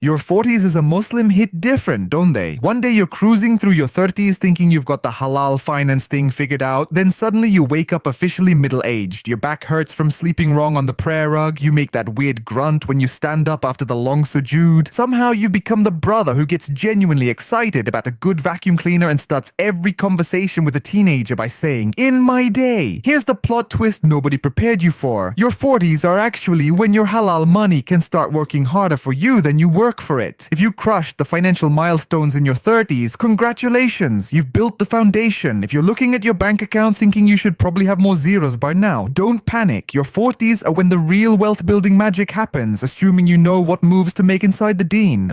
Your 40s as a Muslim hit different, don't they? One day you're cruising through your 30s thinking you've got the halal finance thing figured out, then suddenly you wake up officially middle-aged. Your back hurts from sleeping wrong on the prayer rug, you make that weird grunt when you stand up after the long sujood. Somehow you've become the brother who gets genuinely excited about a good vacuum cleaner and starts every conversation with a teenager by saying, "In my day." Here's the plot twist nobody prepared you for. Your 40s are actually when your halal money can start working harder for you than you work for it. If you crushed the financial milestones in your 30s, congratulations, you've built the foundation. If you're looking at your bank account thinking you should probably have more zeros by now, don't panic. Your 40s are when the real wealth building magic happens, assuming you know what moves to make inside the deen.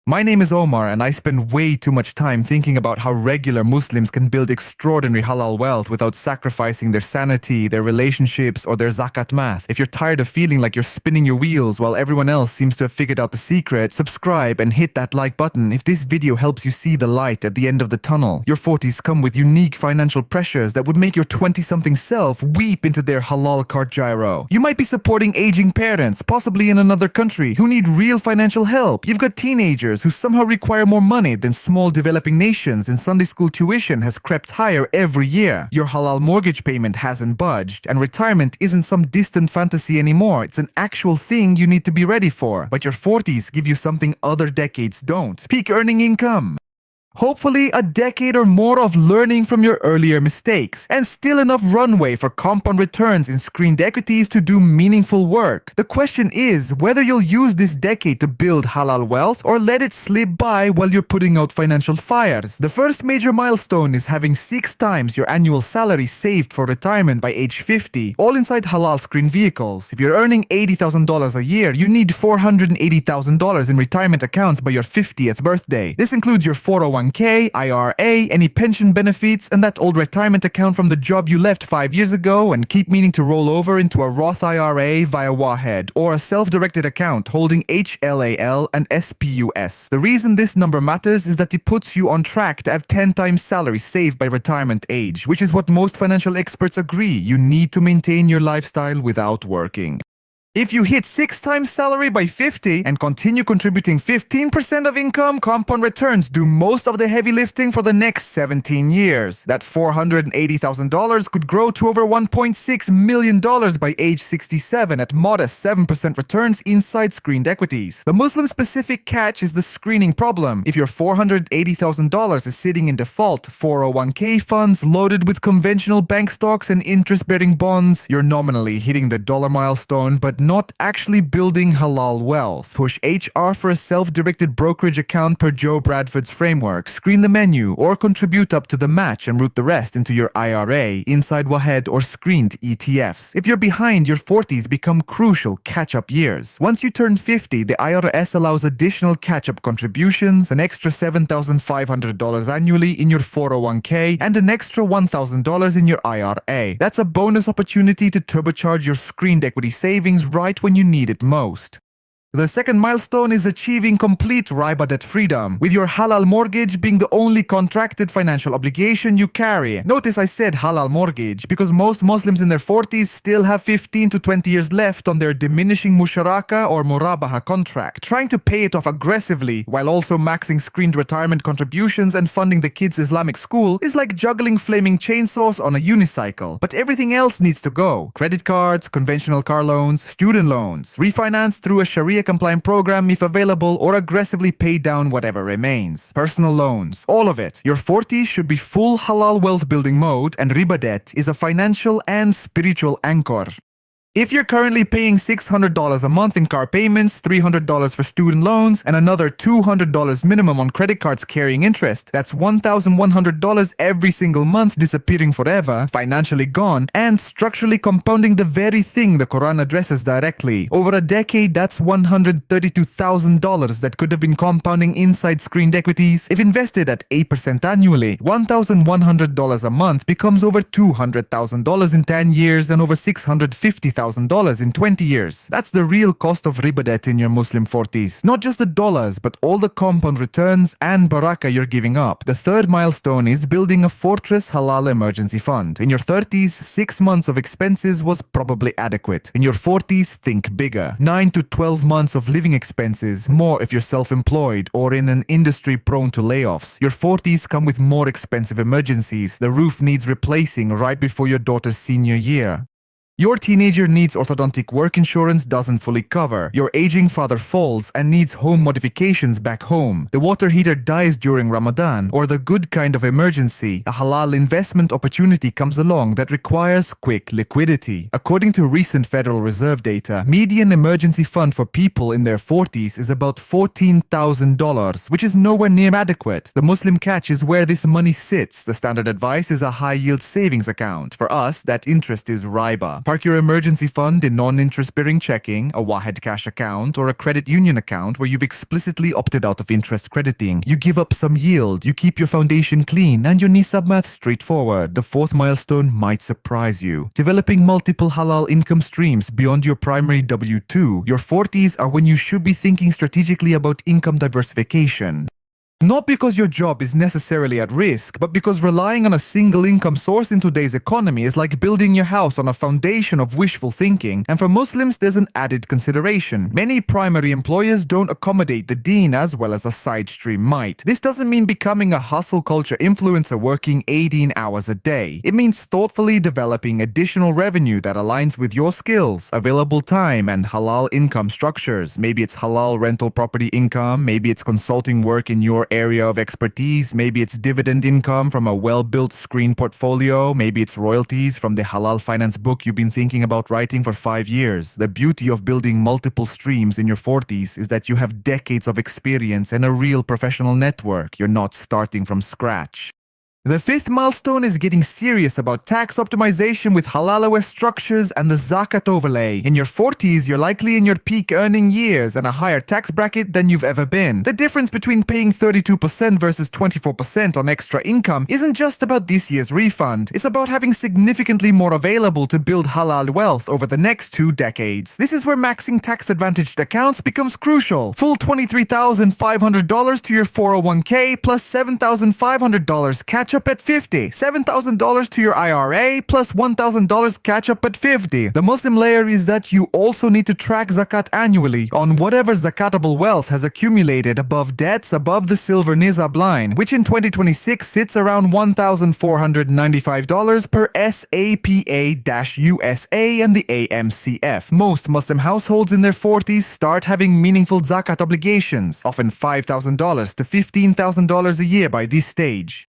My name is Omar, and I spend way too much time thinking about how regular Muslims can build extraordinary halal wealth without sacrificing their sanity, their relationships, or their zakat math. If you're tired of feeling like you're spinning your wheels while everyone else seems to have figured out the secret, subscribe and hit that like button if this video helps you see the light at the end of the tunnel. Your 40s come with unique financial pressures that would make your 20-something self weep into their halal cart gyro. You might be supporting aging parents, possibly in another country, who need real financial help. You've got teenagers who somehow require more money than small developing nations, and Sunday school tuition has crept higher every year. Your halal mortgage payment hasn't budged, and retirement isn't some distant fantasy anymore. It's an actual thing you need to be ready for. But your 40s give you something other decades don't: peak earning income. Hopefully, a decade or more of learning from your earlier mistakes, and still enough runway for compound returns in screened equities to do meaningful work. The question is whether you'll use this decade to build halal wealth or let it slip by while you're putting out financial fires. The first major milestone is having 6 times your annual salary saved for retirement by age 50, all inside halal screened vehicles. If you're earning $80,000 a year, you need $480,000 in retirement accounts by your 50th birthday. This includes your 401k, IRA, any pension benefits, and that old retirement account from the job you left 5 years ago and keep meaning to roll over into a Roth IRA via Wahed, or a self-directed account holding HLAL and SPUS. The reason this number matters is that it puts you on track to have 10 times salary saved by retirement age, which is what most financial experts agree you need to maintain your lifestyle without working. If you hit 6 times salary by 50 and continue contributing 15% of income, compound returns do most of the heavy lifting for the next 17 years. That $480,000 could grow to over $1.6 million by age 67 at modest 7% returns inside screened equities. The Muslim-specific catch is the screening problem. If your $480,000 is sitting in default 401k funds loaded with conventional bank stocks and interest-bearing bonds, you're nominally hitting the dollar milestone, but not actually building halal wealth. Push HR for a self-directed brokerage account per Joe Bradford's framework, screen the menu, or contribute up to the match and route the rest into your IRA, inside Wahed, or screened ETFs. If you're behind, your 40s become crucial catch-up years. Once you turn 50, the IRS allows additional catch-up contributions, an extra $7,500 annually in your 401k, and an extra $1,000 in your IRA. That's a bonus opportunity to turbocharge your screened equity savings right when you need it most. The second milestone is achieving complete riba debt freedom, with your halal mortgage being the only contracted financial obligation you carry. Notice I said halal mortgage because most Muslims in their 40s still have 15 to 20 years left on their diminishing musharaka or murabaha contract. Trying to pay it off aggressively while also maxing screened retirement contributions and funding the kids' Islamic school is like juggling flaming chainsaws on a unicycle. But everything else needs to go. Credit cards, conventional car loans, student loans, refinance through a Sharia compliant program if available, or aggressively pay down whatever remains. Personal loans, all of it. Your 40s should be full halal wealth building mode, and riba debt is a financial and spiritual anchor. If you're currently paying $600 a month in car payments, $300 for student loans, and another $200 minimum on credit cards carrying interest, that's $1,100 every single month disappearing forever, financially gone, and structurally compounding the very thing the Quran addresses directly. Over a decade, that's $132,000 that could have been compounding inside screened equities. If invested at 8% annually, $1,100 a month becomes over $200,000 in 10 years and over $650,000 $100,000 in 20 years. That's the real cost of riba debt in your Muslim 40s. Not just the dollars, but all the compound returns and barakah you're giving up. The third milestone is building a fortress halal emergency fund. In your 30s, 6 months of expenses was probably adequate. In your 40s, think bigger. 9 to 12 months of living expenses, more if you're self-employed or in an industry prone to layoffs. Your 40s come with more expensive emergencies. The roof needs replacing right before your daughter's senior year. Your teenager needs orthodontic work insurance doesn't fully cover. Your aging father falls and needs home modifications back home. The water heater dies during Ramadan, or the good kind of emergency, a halal investment opportunity comes along that requires quick liquidity. According to recent Federal Reserve data, median emergency fund for people in their 40s is about $14,000, which is nowhere near adequate. The Muslim catch is where this money sits. The standard advice is a high-yield savings account. For us, that interest is riba. Park your emergency fund in non-interest-bearing checking, a Wahed cash account, or a credit union account where you've explicitly opted out of interest crediting. You give up some yield, you keep your foundation clean, and your nisab math straightforward. The fourth milestone might surprise you. Developing multiple halal income streams beyond your primary W-2. Your 40s are when you should be thinking strategically about income diversification. Not because your job is necessarily at risk, but because relying on a single income source in today's economy is like building your house on a foundation of wishful thinking, and for Muslims there's an added consideration. Many primary employers don't accommodate the deen as well as a side stream might. This doesn't mean becoming a hustle culture influencer working 18 hours a day. It means thoughtfully developing additional revenue that aligns with your skills, available time, and halal income structures. Maybe it's halal rental property income, maybe it's consulting work in your area of expertise, maybe it's dividend income from a well-built screen portfolio, maybe it's royalties from the halal finance book you've been thinking about writing for 5 years. The beauty of building multiple streams in your 40s is that you have decades of experience and a real professional network. You're not starting from scratch. The fifth milestone is getting serious about tax optimization with halal structures and the zakat overlay. In your 40s, you're likely in your peak earning years and a higher tax bracket than you've ever been. The difference between paying 32% versus 24% on extra income isn't just about this year's refund. It's about having significantly more available to build halal wealth over the next 2 decades. This is where maxing tax-advantaged accounts becomes crucial. Full $23,500 to your 401k plus $7,500 catch up at $50. $7,000 to your IRA plus $1,000 catch up at $50. The Muslim layer is that you also need to track zakat annually on whatever zakatable wealth has accumulated above debts above the silver nizab line, which in 2026 sits around $1,495 per SAPA-USA and the AMCF. Most Muslim households in their 40s start having meaningful zakat obligations, often $5,000 to $15,000 a year by this stage.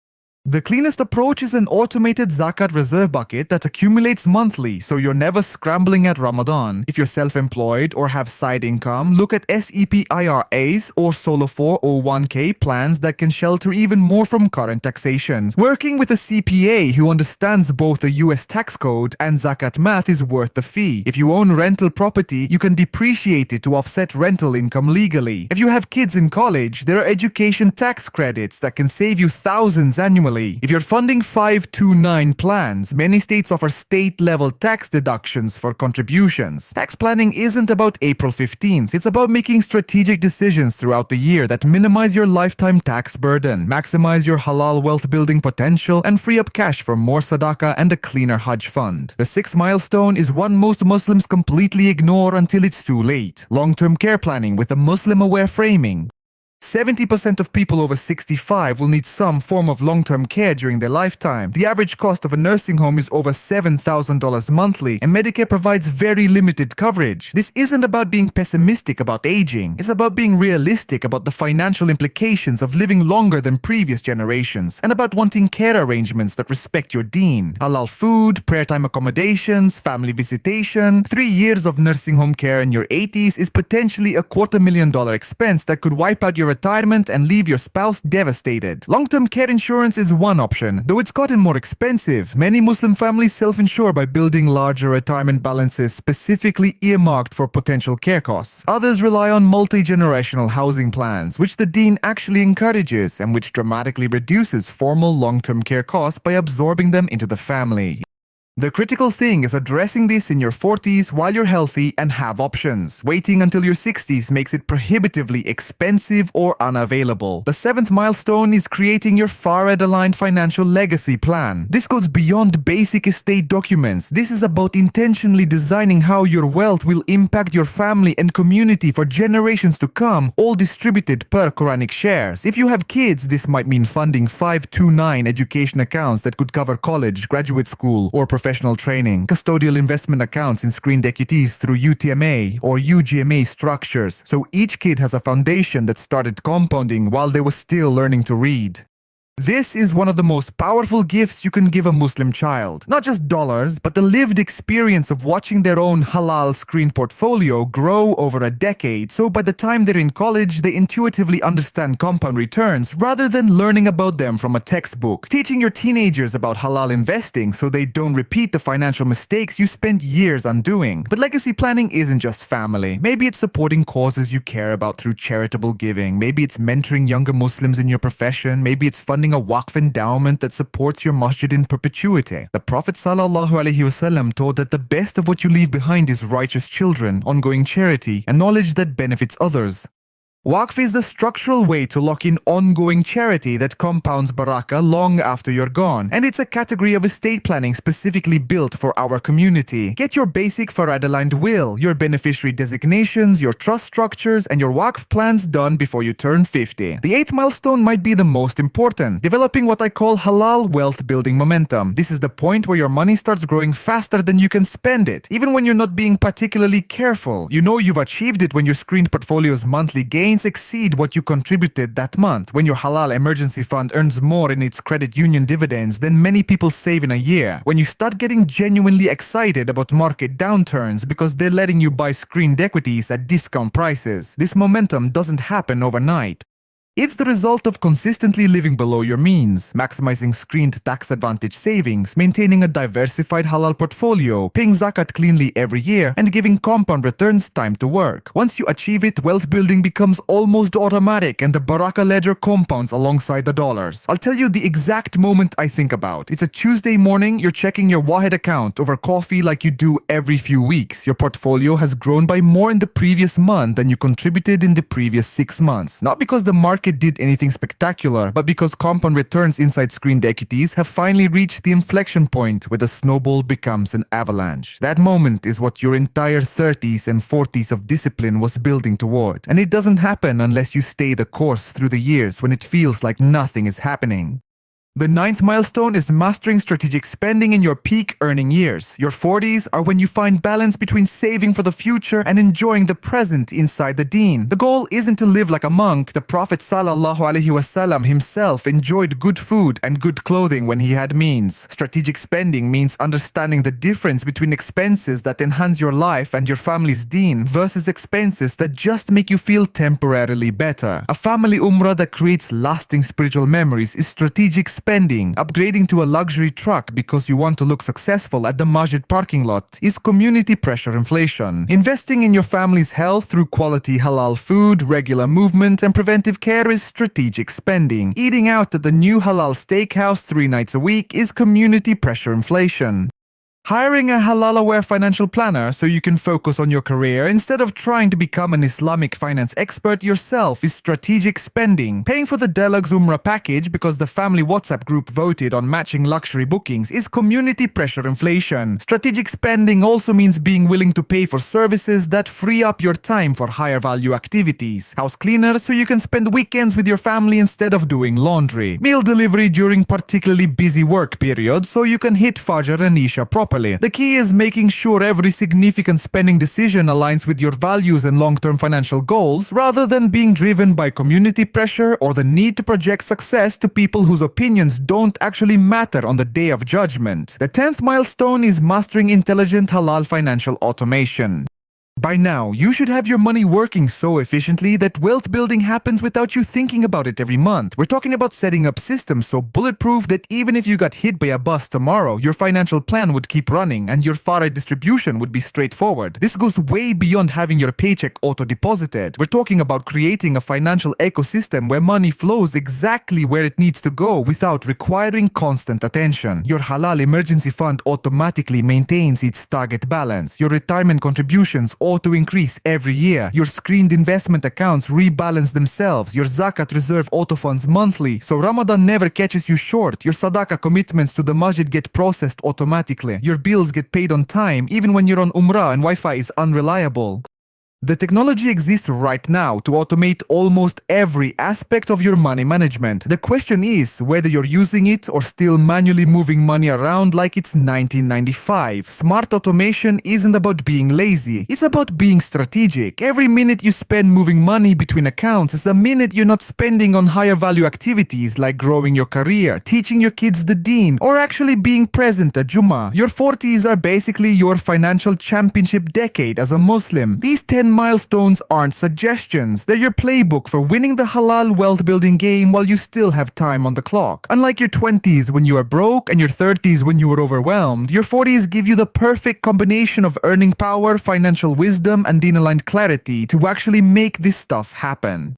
The cleanest approach is an automated zakat reserve bucket that accumulates monthly, so you're never scrambling at Ramadan. If you're self-employed or have side income, look at SEP IRAs or Solo 401k plans that can shelter even more from current taxation. Working with a CPA who understands both the US tax code and zakat math is worth the fee. If you own rental property, you can depreciate it to offset rental income legally. If you have kids in college, there are education tax credits that can save you thousands annually. If you're funding 529 plans, many states offer state-level tax deductions for contributions. Tax planning isn't about April 15th, it's about making strategic decisions throughout the year that minimize your lifetime tax burden, maximize your halal wealth building potential, and free up cash for more sadaqah and a cleaner Hajj fund. The sixth milestone is one most Muslims completely ignore until it's too late: long-term care planning with a Muslim-aware framing. 70% of people over 65 will need some form of long-term care during their lifetime. The average cost of a nursing home is over $7,000 monthly, and Medicare provides very limited coverage. This isn't about being pessimistic about aging. It's about being realistic about the financial implications of living longer than previous generations, and about wanting care arrangements that respect your deen. Halal food, prayer time accommodations, family visitation. 3 years of nursing home care in your 80s is potentially a $250,000 expense that could wipe out your retirement and leave your spouse devastated. Long-term care insurance is one option, though it's gotten more expensive. Many Muslim families self-insure by building larger retirement balances specifically earmarked for potential care costs. Others rely on multi-generational housing plans, which the deen actually encourages and which dramatically reduces formal long-term care costs by absorbing them into the family. The critical thing is addressing this in your 40s while you're healthy and have options. Waiting until your 60s makes it prohibitively expensive or unavailable. The seventh milestone is creating your far-aligned financial legacy plan. This goes beyond basic estate documents. This is about intentionally designing how your wealth will impact your family and community for generations to come, all distributed per Quranic shares. If you have kids, this might mean funding 529 education accounts that could cover college, graduate school, or professional training, custodial investment accounts in screened equities through UTMA or UGMA structures, so each kid has a foundation that started compounding while they were still learning to read. This is one of the most powerful gifts you can give a Muslim child. Not just dollars, but the lived experience of watching their own halal screen portfolio grow over a decade, so by the time they're in college, they intuitively understand compound returns rather than learning about them from a textbook. Teaching your teenagers about halal investing so they don't repeat the financial mistakes you spent years undoing. But legacy planning isn't just family. Maybe it's supporting causes you care about through charitable giving. Maybe it's mentoring younger Muslims in your profession. Maybe it's funding a waqf endowment that supports your masjid in perpetuity. The Prophet ﷺ taught that the best of what you leave behind is righteous children, ongoing charity, and knowledge that benefits others. Waqf is the structural way to lock in ongoing charity that compounds barakah long after you're gone, and it's a category of estate planning specifically built for our community. Get your basic farad-aligned will, your beneficiary designations, your trust structures, and your waqf plans done before you turn 50. The eighth milestone might be the most important, developing what I call halal wealth building momentum. This is the point where your money starts growing faster than you can spend it, even when you're not being particularly careful. You know you've achieved it when your screened portfolio's monthly gains exceed what you contributed that month, when your halal emergency fund earns more in its credit union dividends than many people save in a year, when you start getting genuinely excited about market downturns because they're letting you buy screened equities at discount prices. This momentum doesn't happen overnight. It's the result of consistently living below your means, maximizing screened tax advantage savings, maintaining a diversified halal portfolio, paying zakat cleanly every year, and giving compound returns time to work. Once you achieve it, wealth building becomes almost automatic and the barakah ledger compounds alongside the dollars. I'll tell you the exact moment I think about. It's a Tuesday morning, you're checking your Wahed account over coffee like you do every few weeks. Your portfolio has grown by more in the previous month than you contributed in the previous 6 months. Not because the market did anything spectacular, but because compound returns inside screened equities have finally reached the inflection point where the snowball becomes an avalanche. That moment is what your entire 30s and 40s of discipline was building toward. And it doesn't happen unless you stay the course through the years when it feels like nothing is happening. The ninth milestone is mastering strategic spending in your peak earning years. Your 40s are when you find balance between saving for the future and enjoying the present inside the deen. The goal isn't to live like a monk. The Prophet ﷺ himself enjoyed good food and good clothing when he had means. Strategic spending means understanding the difference between expenses that enhance your life and your family's deen versus expenses that just make you feel temporarily better. A family umrah that creates lasting spiritual memories is strategic spending. Upgrading to a luxury truck because you want to look successful at the masjid parking lot is community pressure inflation. Investing in your family's health through quality halal food, regular movement, and preventive care is strategic spending. Eating out at the new halal steakhouse 3 nights a week is community pressure inflation. Hiring a halal-aware financial planner so you can focus on your career instead of trying to become an Islamic finance expert yourself is strategic spending. Paying for the Deluxe Umrah package because the family WhatsApp group voted on matching luxury bookings is community pressure inflation. Strategic spending also means being willing to pay for services that free up your time for higher value activities. House cleaner so you can spend weekends with your family instead of doing laundry. Meal delivery during particularly busy work periods so you can hit Fajr and Isha properly. The key is making sure every significant spending decision aligns with your values and long-term financial goals rather than being driven by community pressure or the need to project success to people whose opinions don't actually matter on the day of judgment. The 10th milestone is mastering intelligent halal financial automation. By now, you should have your money working so efficiently that wealth building happens without you thinking about it every month. We're talking about setting up systems so bulletproof that even if you got hit by a bus tomorrow, your financial plan would keep running and your FARA distribution would be straightforward. This goes way beyond having your paycheck auto-deposited. We're talking about creating a financial ecosystem where money flows exactly where it needs to go without requiring constant attention. Your halal emergency fund automatically maintains its target balance. Your retirement contributions auto increase every year. Your screened investment accounts rebalance themselves. Your zakat reserve auto funds monthly, so Ramadan never catches you short. Your sadaqah commitments to the masjid get processed automatically. Your bills get paid on time even when you're on Umrah and Wi-Fi is unreliable. The technology exists right now to automate almost every aspect of your money management. The question is whether you're using it or still manually moving money around like it's 1995. Smart automation isn't about being lazy, it's about being strategic. Every minute you spend moving money between accounts is a minute you're not spending on higher value activities like growing your career, teaching your kids the deen, or actually being present at Jummah. Your 40s are basically your financial championship decade as a Muslim. These 10 milestones aren't suggestions, they're your playbook for winning the halal wealth building game while you still have time on the clock. Unlike your 20s when you were broke and your 30s when you were overwhelmed, your 40s give you the perfect combination of earning power, financial wisdom, and deen-aligned clarity to actually make this stuff happen.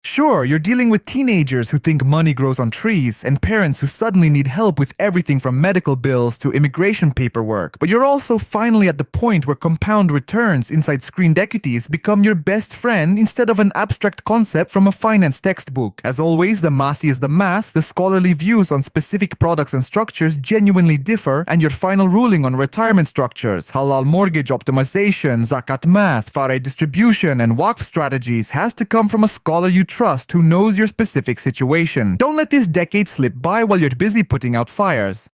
Sure, you're dealing with teenagers who think money grows on trees and parents who suddenly need help with everything from medical bills to immigration paperwork, but you're also finally at the point where compound returns inside screened equities become your best friend instead of an abstract concept from a finance textbook. As always, the math is the math, the scholarly views on specific products and structures genuinely differ, and your final ruling on retirement structures, halal mortgage optimization, zakat math, FARA distribution, and waqf strategies has to come from a scholar you trust who knows your specific situation. Don't let this decade slip by while you're busy putting out fires.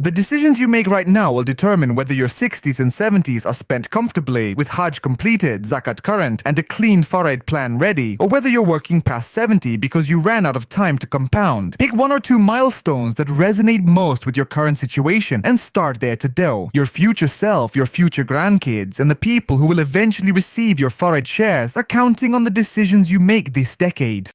The decisions you make right now will determine whether your 60s and 70s are spent comfortably with Hajj completed, Zakat current, and a clean Faraid plan ready, or whether you're working past 70 because you ran out of time to compound. Pick one or two milestones that resonate most with your current situation and start there today. Your future self, your future grandkids, and the people who will eventually receive your Faraid shares are counting on the decisions you make this decade.